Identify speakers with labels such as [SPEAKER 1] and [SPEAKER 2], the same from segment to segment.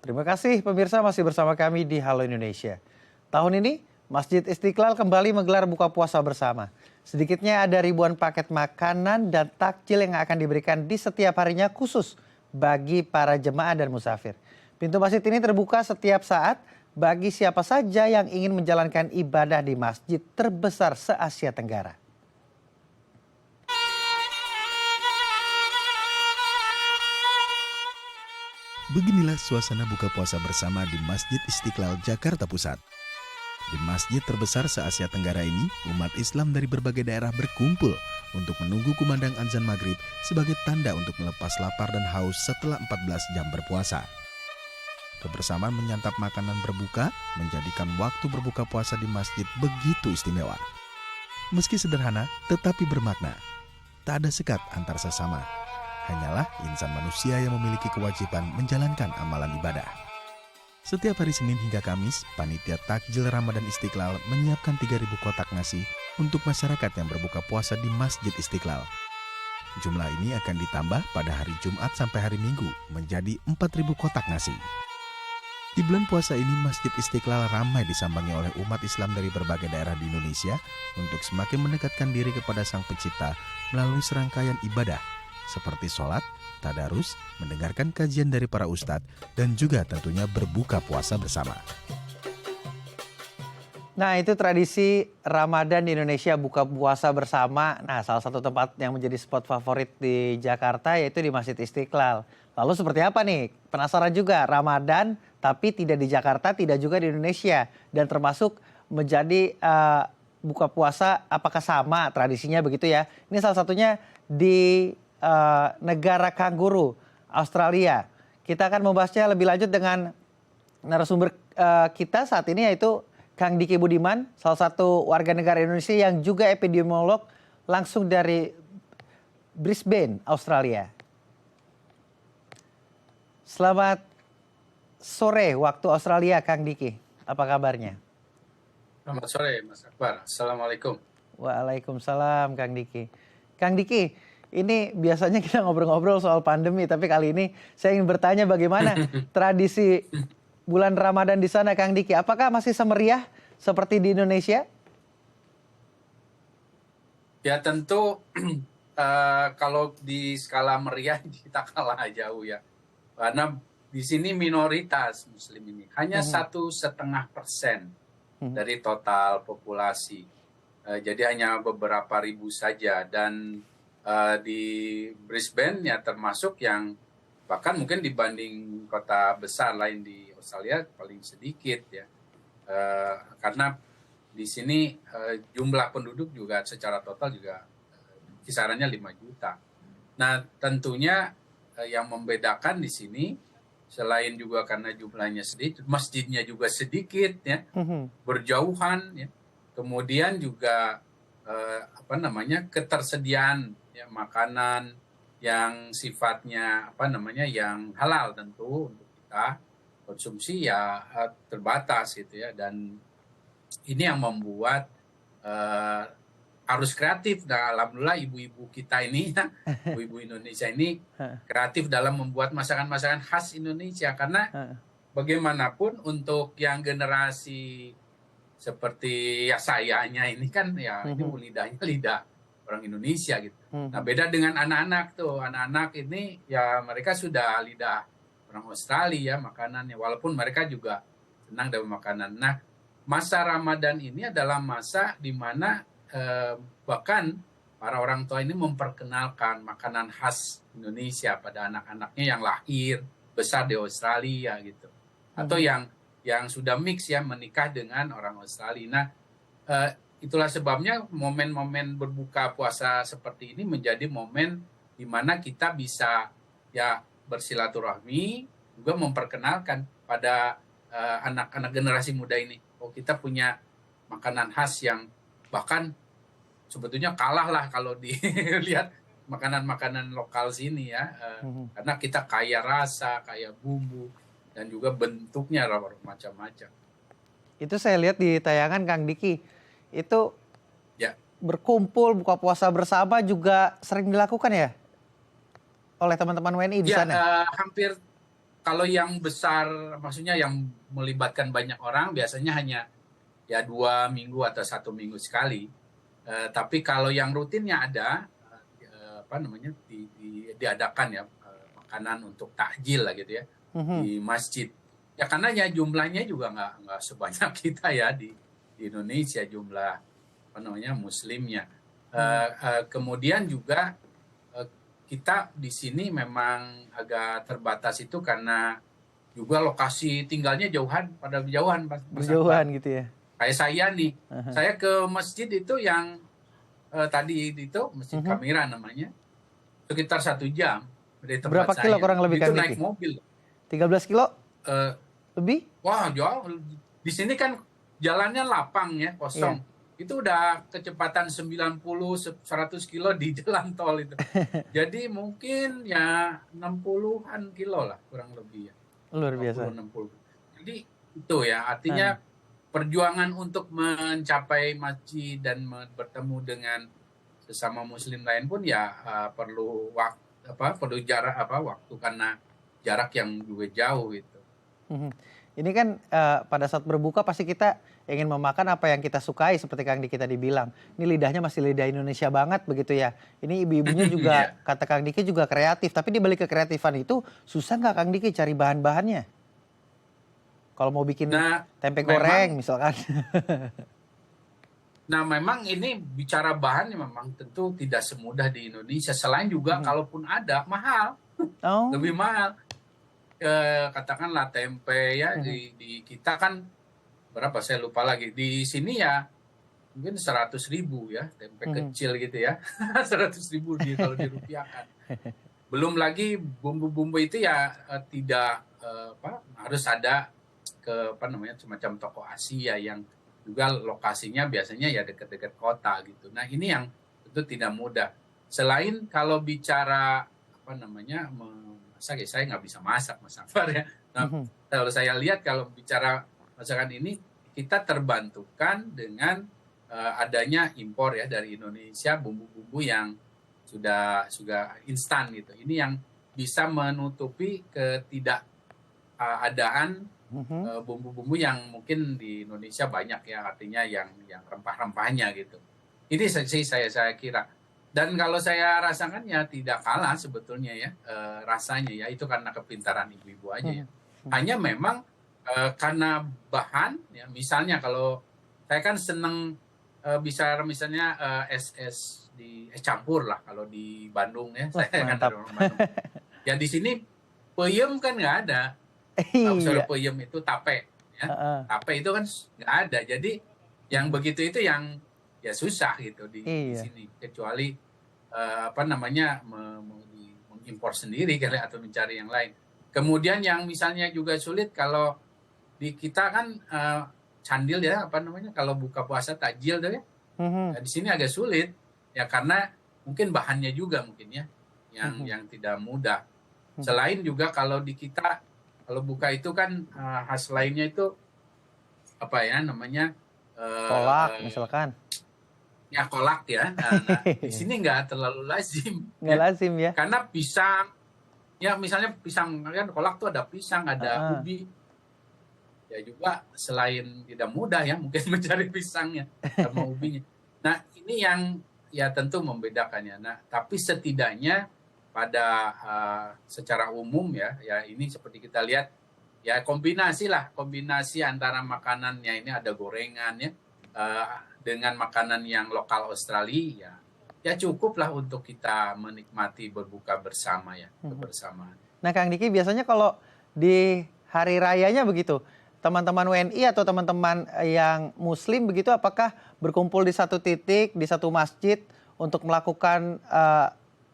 [SPEAKER 1] Terima kasih pemirsa masih bersama kami di Halo Indonesia. Tahun ini Masjid Istiqlal kembali menggelar buka puasa bersama. Sedikitnya ada ribuan paket makanan dan takjil yang akan diberikan di setiap harinya khusus bagi para jemaah dan musafir. Pintu masjid ini terbuka setiap saat bagi siapa saja yang ingin menjalankan ibadah di masjid terbesar se-Asia Tenggara.
[SPEAKER 2] Beginilah suasana buka puasa bersama di Masjid Istiqlal, Jakarta Pusat. Di masjid terbesar se-Asia Tenggara ini, umat Islam dari berbagai daerah berkumpul untuk menunggu kumandang azan maghrib sebagai tanda untuk melepas lapar dan haus setelah 14 jam berpuasa. Kebersamaan menyantap makanan berbuka menjadikan waktu berbuka puasa di masjid begitu istimewa. Meski sederhana, tetapi bermakna. Tak ada sekat antar sesama. Hanyalah insan manusia yang memiliki kewajiban menjalankan amalan ibadah. Setiap hari Senin hingga Kamis, panitia takjil Ramadan Istiqlal menyiapkan 3.000 kotak nasi untuk masyarakat yang berbuka puasa di Masjid Istiqlal. Jumlah ini akan ditambah pada hari Jumat sampai hari Minggu menjadi 4.000 kotak nasi. Di bulan puasa ini, Masjid Istiqlal ramai disambangi oleh umat Islam dari berbagai daerah di Indonesia untuk semakin mendekatkan diri kepada Sang Pencipta melalui serangkaian ibadah seperti sholat, tadarus, mendengarkan kajian dari para ustadz, dan juga tentunya berbuka puasa bersama.
[SPEAKER 1] Nah, itu tradisi Ramadan di Indonesia, buka puasa bersama. Nah, salah satu tempat yang menjadi spot favorit di Jakarta yaitu di Masjid Istiqlal. Lalu seperti apa nih? Penasaran juga, Ramadan tapi tidak di Jakarta, tidak juga di Indonesia. Dan termasuk menjadi buka puasa apakah sama tradisinya begitu ya. Ini salah satunya di negara kanguru, Australia. Kita akan membahasnya lebih lanjut dengan narasumber kita saat ini yaitu Kang Diki Budiman, salah satu warga negara Indonesia yang juga epidemiolog langsung dari Brisbane, Australia. Selamat sore waktu Australia, Kang Diki. Apa kabarnya?
[SPEAKER 3] Selamat sore, Mas Akbar. Assalamualaikum.
[SPEAKER 1] Waalaikumsalam, Kang Diki. Kang Diki, ini biasanya kita ngobrol-ngobrol soal pandemi, tapi kali ini saya ingin bertanya bagaimana tradisi bulan Ramadan di sana, Kang Diki. Apakah masih semeriah seperti di Indonesia?
[SPEAKER 3] Ya tentu kalau di skala meriah kita kalah jauh ya. Karena di sini minoritas Muslim ini hanya 1,5% dari total populasi. Jadi hanya beberapa ribu saja dan di Brisbane ya termasuk yang bahkan mungkin dibanding kota besar lain di Australia paling sedikit ya. Karena di sini jumlah penduduk juga secara total juga kisarannya 5 juta. Nah tentunya yang membedakan di sini selain juga karena jumlahnya sedikit, masjidnya juga sedikit ya, berjauhan ya. Kemudian juga ketersediaan ya, makanan yang sifatnya yang halal tentu untuk kita konsumsi ya terbatas gitu ya, dan ini yang membuat harus kreatif. Nah, alhamdulillah ibu-ibu kita ini, ibu-ibu Indonesia ini kreatif dalam membuat masakan-masakan khas Indonesia karena bagaimanapun untuk yang generasi seperti ya sayanya ini kan ya ini lidahnya lidah orang Indonesia gitu. Nah beda dengan anak-anak tuh, anak-anak ini ya mereka sudah lidah orang Australia makanannya, walaupun mereka juga senang dengan makanan. Nah masa Ramadan ini adalah masa di mana bahkan para orang tua ini memperkenalkan makanan khas Indonesia pada anak-anaknya yang lahir besar di Australia gitu, atau yang sudah mix ya menikah dengan orang Australia. Nah itulah sebabnya momen-momen berbuka puasa seperti ini menjadi momen di mana kita bisa ya bersilaturahmi, juga memperkenalkan pada anak-anak generasi muda ini, oh kita punya makanan khas yang bahkan sebetulnya kalah lah kalau dilihat makanan-makanan lokal sini ya, karena kita kaya rasa, kaya bumbu, dan juga bentuknya macam-macam.
[SPEAKER 1] Itu saya lihat di tayangan Kang Diki, itu
[SPEAKER 3] ya,
[SPEAKER 1] berkumpul buka puasa bersama juga sering dilakukan ya oleh teman-teman WNI di sana?
[SPEAKER 3] Hampir kalau yang besar, maksudnya yang melibatkan banyak orang, biasanya hanya ya 2 minggu atau 1 minggu sekali. Tapi kalau yang rutinnya ada, apa namanya, diadakan ya makanan untuk takjil lah gitu ya
[SPEAKER 1] Mhm.
[SPEAKER 3] di masjid. Ya karena ya jumlahnya juga nggak sebanyak kita ya di Indonesia jumlah apa namanya muslimnya. Kemudian juga kita di sini memang agak terbatas itu karena juga lokasi tinggalnya jauhan Mas
[SPEAKER 1] Berjauhan
[SPEAKER 3] Akbar.
[SPEAKER 1] gitu ya?
[SPEAKER 3] Kayak saya nih,
[SPEAKER 1] Aha.
[SPEAKER 3] saya ke masjid itu yang tadi itu Masjid
[SPEAKER 1] Mhm.
[SPEAKER 3] Kamira namanya, sekitar 1 jam dari tempat
[SPEAKER 1] Berapa kilo
[SPEAKER 3] saya.
[SPEAKER 1] kurang lebih
[SPEAKER 3] Itu
[SPEAKER 1] Kang
[SPEAKER 3] naik
[SPEAKER 1] Diki?
[SPEAKER 3] mobil.
[SPEAKER 1] 13 kilo
[SPEAKER 3] Eh,
[SPEAKER 1] lebih?
[SPEAKER 3] Wah jauh. Di sini kan jalannya lapang ya,
[SPEAKER 1] Iya.
[SPEAKER 3] kosong. Itu udah kecepatan 90, 100 kilo di jalan tol itu. Jadi mungkin ya 60-an kilo lah kurang lebih ya.
[SPEAKER 1] Luar
[SPEAKER 3] 50,
[SPEAKER 1] biasa.
[SPEAKER 3] 60. Jadi itu ya, artinya
[SPEAKER 1] Aha.
[SPEAKER 3] perjuangan untuk mencapai masjid dan bertemu dengan sesama muslim lain pun ya perlu perlu jarak waktu karena jarak yang juga jauh gitu.
[SPEAKER 1] Mhm. Ini kan, pada saat berbuka pasti kita ingin memakan apa yang kita sukai seperti Kang Diki tadi bilang. Ini lidahnya masih lidah Indonesia banget begitu ya. Ini ibu-ibunya juga,
[SPEAKER 3] Iya.
[SPEAKER 1] kata Kang Diki juga kreatif, tapi di balik kekreatifan itu susah nggak Kang Diki cari bahan-bahannya? Kalau mau bikin
[SPEAKER 3] Nah,
[SPEAKER 1] tempe goreng
[SPEAKER 3] memang
[SPEAKER 1] misalkan.
[SPEAKER 3] memang ini bicara bahan memang tentu tidak semudah di Indonesia. Selain juga
[SPEAKER 1] Mhm.
[SPEAKER 3] kalaupun ada mahal,
[SPEAKER 1] Oh.
[SPEAKER 3] lebih mahal. Katakanlah tempe ya
[SPEAKER 1] Mhm.
[SPEAKER 3] di kita kan berapa saya lupa lagi. Di sini ya mungkin 100.000 ya, tempe
[SPEAKER 1] Mhm.
[SPEAKER 3] kecil gitu ya. 100.000 kalau dirupiahkan. Belum lagi bumbu-bumbu itu ya tidak harus ada ke apa namanya semacam toko Asia yang juga lokasinya biasanya ya dekat-dekat kota gitu. Nah ini yang tentu tidak mudah. Selain kalau bicara apa namanya memasak ya saya nggak bisa masak Mas Afar ya. Nah
[SPEAKER 1] Mhm.
[SPEAKER 3] kalau saya lihat kalau bicara masakan ini kita terbantukan dengan adanya impor ya dari Indonesia bumbu-bumbu yang sudah instan gitu. Ini yang bisa menutupi ketidakadaan
[SPEAKER 1] Mhm.
[SPEAKER 3] bumbu-bumbu yang mungkin di Indonesia banyak ya, artinya yang rempah-rempahnya gitu. Ini sih saya kira. Dan kalau saya rasakan ya tidak kalah sebetulnya ya rasanya ya itu karena kepintaran ibu-ibu aja ya.
[SPEAKER 1] Mhm. Mhm.
[SPEAKER 3] Hanya memang karena bahan ya misalnya kalau saya kan seneng bisa misalnya es campur lah kalau di Bandung ya
[SPEAKER 1] Wah,
[SPEAKER 3] saya kan dari
[SPEAKER 1] mantap.
[SPEAKER 3] orang Bandung. Ya di sini peyem kan nggak ada. Kalau
[SPEAKER 1] Iya.
[SPEAKER 3] peyem itu tape ya.
[SPEAKER 1] Heeh.
[SPEAKER 3] Tape itu kan nggak ada. Jadi yang
[SPEAKER 1] Mhm.
[SPEAKER 3] begitu itu yang ya susah gitu di
[SPEAKER 1] Iya.
[SPEAKER 3] sini kecuali apa namanya mengimpor sendiri kali atau mencari yang lain. Kemudian yang misalnya juga sulit kalau di kita kan candil ya apa namanya kalau buka puasa takjil tuh ya.
[SPEAKER 1] Mhm.
[SPEAKER 3] Di sini agak sulit ya karena mungkin bahannya juga mungkin ya
[SPEAKER 1] Mhm.
[SPEAKER 3] yang tidak mudah.
[SPEAKER 1] Mhm.
[SPEAKER 3] Selain juga kalau di kita kalau buka itu kan khas lainnya itu apa ya namanya
[SPEAKER 1] Kolak
[SPEAKER 3] eh,
[SPEAKER 1] misalkan.
[SPEAKER 3] ya kolak ya. Nah, di sini nggak terlalu lazim
[SPEAKER 1] Nggak
[SPEAKER 3] ya
[SPEAKER 1] lazim ya?
[SPEAKER 3] karena pisang ya misalnya pisang kan kolak tuh ada pisang ada
[SPEAKER 1] Heeh.
[SPEAKER 3] ubi ya juga selain tidak mudah ya mungkin mencari pisangnya sama ubinya. Nah ini yang ya tentu membedakannya. Nah tapi setidaknya pada secara umum ya ini seperti kita lihat ya kombinasi antara makanannya ini ada gorengan ya dengan makanan yang lokal Australia ya cukuplah untuk kita menikmati berbuka bersama ya
[SPEAKER 1] Mhm.
[SPEAKER 3] kebersamaan.
[SPEAKER 1] Nah, Kang Diki biasanya kalau di hari rayanya begitu, teman-teman WNI atau teman-teman yang muslim begitu apakah berkumpul di satu titik, di satu masjid untuk melakukan,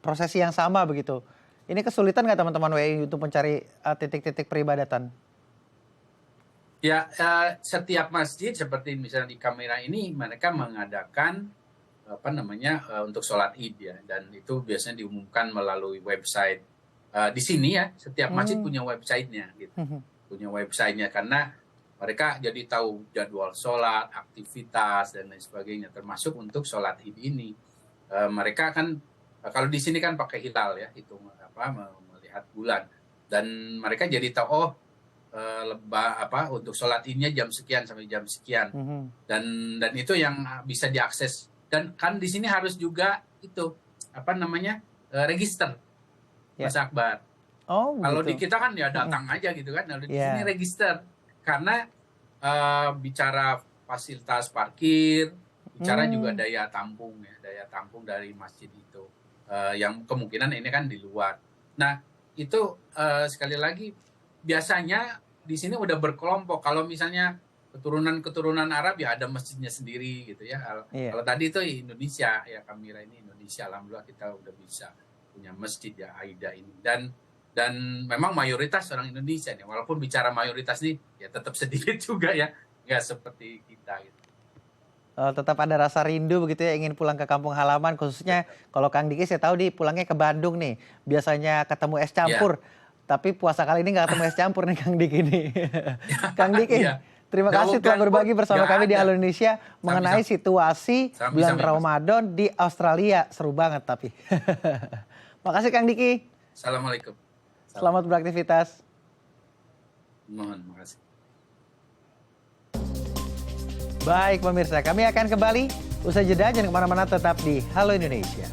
[SPEAKER 1] prosesi yang sama begitu? Ini kesulitan nggak teman-teman WNI untuk mencari, titik-titik peribadatan?
[SPEAKER 3] Ya, setiap masjid seperti misalnya di Kamera ini mereka mengadakan apa namanya untuk sholat id ya dan itu biasanya diumumkan melalui website di sini ya setiap masjid
[SPEAKER 1] Mmm.
[SPEAKER 3] punya websitenya gitu
[SPEAKER 1] Mhm.
[SPEAKER 3] punya websitenya karena mereka jadi tahu jadwal sholat aktivitas dan lain sebagainya termasuk untuk sholat id ini. Mereka kan kalau di sini kan pakai hilal ya hitung apa melihat bulan Dan mereka jadi tahu, oh untuk sholat Idnya jam sekian sampai jam sekian. Dan itu yang bisa diakses. Dan kan di sini harus juga itu register, Mas Akbar.
[SPEAKER 1] Oh,
[SPEAKER 3] kalau di
[SPEAKER 1] gitu.
[SPEAKER 3] kita kan ya datang aja gitu kan. Kalau di sini register, karena bicara fasilitas parkir, bicara juga daya tampung dari masjid itu, yang kemungkinan ini kan di luar. Nah itu sekali lagi biasanya di sini udah berkelompok. Kalau misalnya keturunan Arab ya ada masjidnya sendiri gitu ya. Kalau tadi itu Indonesia ya, Kamira ini Indonesia, alhamdulillah kita udah bisa punya masjid ya, AIDA ini. Dan memang mayoritas orang Indonesia nih, walaupun bicara mayoritas nih ya tetap sedikit juga ya, nggak seperti kita gitu.
[SPEAKER 1] Tetap ada rasa rindu begitu ya, ingin pulang ke kampung halaman, khususnya kalau Kang Diki saya tahu pulangnya ke Bandung nih, biasanya ketemu es campur. Tapi puasa kali ini nggak ketemu es campur nih Kang Diki nih. Kang Diki, terima kasih telah berbagi bersama kami di Halo Indonesia mengenai situasi bulan Ramadan di Australia. Seru banget tapi. Makasih Kang Diki.
[SPEAKER 3] Assalamualaikum.
[SPEAKER 1] Selamat beraktivitas.
[SPEAKER 3] Mohon makasih.
[SPEAKER 1] Baik pemirsa, kami akan kembali usai jeda, jangan kemana-mana, tetap di Halo Indonesia.